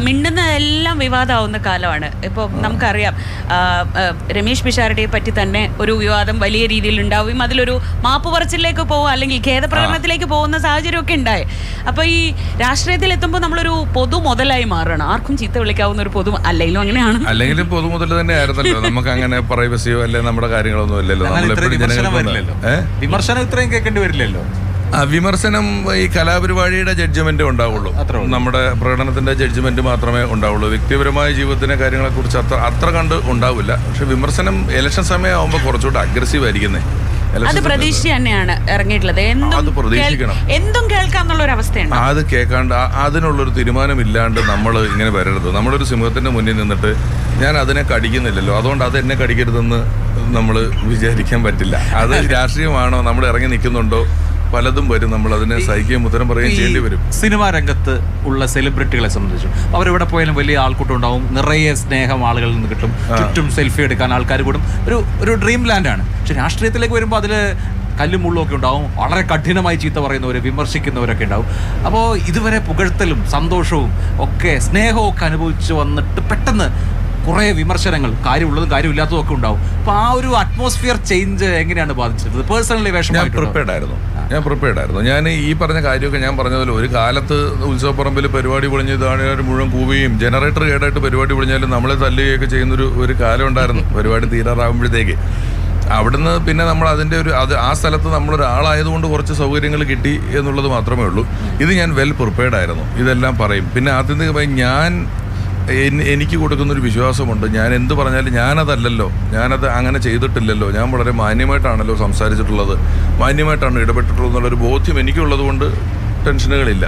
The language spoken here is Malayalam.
മിണ്ടുന്നതെല്ലാം വിവാദമാവുന്ന കാലമാണ്. ഇപ്പോൾ നമുക്കറിയാം രമേശ് പിഷാരടിയെ പറ്റി തന്നെ ഒരു വിവാദം വലിയ രീതിയിൽ ഉണ്ടാവുകയും അതിലൊരു മാപ്പ് പറച്ചിലേക്ക് പോകുക അല്ലെങ്കിൽ ഖേദപ്രകടനത്തിലേക്ക് പോകുന്ന സാഹചര്യമൊക്കെ ഉണ്ടായി. അപ്പോൾ ഈ രാഷ്ട്രീയത്തിൽ എത്തുമ്പോൾ നമ്മളൊരു പൊതു മുതലായി മാറണം. ആർക്കും ചീത്ത വിളിക്കാവുന്ന ഒരു പൊതു അല്ലെങ്കിലും അങ്ങനെയാണ്. അല്ലെങ്കിലും പൊതു മുതൽ തന്നെ ആയിരുന്നല്ലോ. നമുക്ക് അങ്ങനെ പ്രൈവസിയോ അല്ലെ നമ്മുടെ കാര്യങ്ങളൊന്നും ഇല്ലല്ലോ. വിമർശനം ഇത്രയും കേൾക്കേണ്ടി വരില്ലല്ലോ. വിമർശനം ഈ കലാപരിപാടിയുടെ ജഡ്ജ്മെന്റ് ഉണ്ടാവുള്ളൂ, നമ്മുടെ പ്രകടനത്തിന്റെ ജഡ്ജ്മെന്റ് മാത്രമേ ഉണ്ടാവുള്ളൂ. വ്യക്തിപരമായ ജീവിതത്തിലെ കാര്യങ്ങളെ കുറിച്ച് അത്ര കണ്ട് ഉണ്ടാവില്ല. പക്ഷെ വിമർശനം ഇലക്ഷൻ സമയമാകുമ്പോൾ കുറച്ചുകൂടെ അഗ്രസീവ് ആയിരിക്കുന്നേ. അത് പ്രതീക്ഷ തന്നെയാണ് ഇറങ്ങിയിട്ടുള്ളത്. എന്തും കേൾക്കാം എന്നുള്ളൊരു അവസ്ഥയാണ്. അത് കേൾക്കാണ്ട് അതിനുള്ളൊരു തീരുമാനമില്ലാണ്ട് നമ്മൾ ഇങ്ങനെ വരരുത്. നമ്മളൊരു സിംഹത്തിന്റെ മുന്നിൽ നിന്നിട്ട് ഞാൻ അതിനെ കടിക്കുന്നില്ലല്ലോ, അതുകൊണ്ട് അത് എന്നെ കടിക്കരുതെന്ന് നമ്മൾ വിചാരിക്കാൻ പറ്റില്ല. അത് രാഷ്ട്രീയമാണോ, നമ്മൾ ഇറങ്ങി നിൽക്കുന്നുണ്ടോ, പലതും വരും. നമ്മൾ അതിനെ സഹിക്കുകയും ഉത്തരം പറയുകയും ചെയ്യേണ്ടി വരും. സിനിമാ രംഗത്ത് ഉള്ള സെലിബ്രിറ്റികളെ സംബന്ധിച്ചു അവരെവിടെ പോയാലും വലിയ ആൾക്കൂട്ടം ഉണ്ടാവും, നിറയെ സ്നേഹം ആളുകളിൽ നിന്ന് കിട്ടും, ചുറ്റും സെൽഫി എടുക്കാൻ ആൾക്കാർ കൂടും. ഒരു ഡ്രീം ലാൻഡാണ്. പക്ഷെ രാഷ്ട്രീയത്തിലേക്ക് വരുമ്പോൾ അതിൽ കല്ലും മുള്ളുമൊക്കെ ഉണ്ടാവും. വളരെ കഠിനമായി ചീത്ത പറയുന്നവർ, വിമർശിക്കുന്നവരൊക്കെ ഉണ്ടാവും. അപ്പോൾ ഇതുവരെ പുകഴ്ത്തലും സന്തോഷവും ഒക്കെ സ്നേഹവും ഒക്കെ അനുഭവിച്ച് വന്നിട്ട് പെട്ടെന്ന് കുറേ വിമർശനങ്ങൾ, കാര്യമുള്ളതും കാര്യമില്ലാത്തതും ഒക്കെ ഉണ്ടാവും. അപ്പോൾ ആ ഒരു അറ്റ്മോസ്ഫിയർ ചേഞ്ച് എങ്ങനെയാണ് ബാധിച്ചത്? പേഴ്സണലി ഞാൻ പ്രിപ്പയർഡ് ആയിരുന്നു. ഞാൻ ഈ പറഞ്ഞ കാര്യമൊക്കെ ഞാൻ പറഞ്ഞതുപോലെ ഒരു കാലത്ത് ഉത്സവപ്പറമ്പിൽ പരിപാടി പൊളിഞ്ഞ് ഇതാണ് മുഴുവൻ കൂവുകയും ജനറേറ്റർ കേടായിട്ട് പരിപാടി പൊളിഞ്ഞാലും നമ്മളെ തല്ലുകയൊക്കെ ചെയ്യുന്നൊരു കാലം ഉണ്ടായിരുന്നു. പരിപാടി തീരാറാകുമ്പോഴത്തേക്ക് അവിടുന്ന് പിന്നെ നമ്മൾ അതിൻ്റെ ആ സ്ഥലത്ത് നമ്മളൊരാളായതുകൊണ്ട് കുറച്ച് സൗകര്യങ്ങൾ കിട്ടി എന്നുള്ളത് മാത്രമേ ഉള്ളൂ. ഇത് ഞാൻ വെൽ പ്രിപ്പയർഡ് ആയിരുന്നു, ഇതെല്ലാം പറയും. പിന്നെ ആത്യന്തികമായി എനിക്ക് കൊടുക്കുന്നൊരു വിശ്വാസമുണ്ട്. ഞാൻ എന്ത് പറഞ്ഞാലും ഞാനതല്ലല്ലോ, ഞാനത് അങ്ങനെ ചെയ്തിട്ടില്ലല്ലോ, ഞാൻ വളരെ മാന്യമായിട്ടാണല്ലോ സംസാരിച്ചിട്ടുള്ളത്, മാന്യമായിട്ടാണ് ഇടപെട്ടിട്ടുള്ളത് എന്നുള്ളൊരു ബോധ്യം എനിക്കുള്ളത് കൊണ്ട് ടെൻഷനുകളില്ല.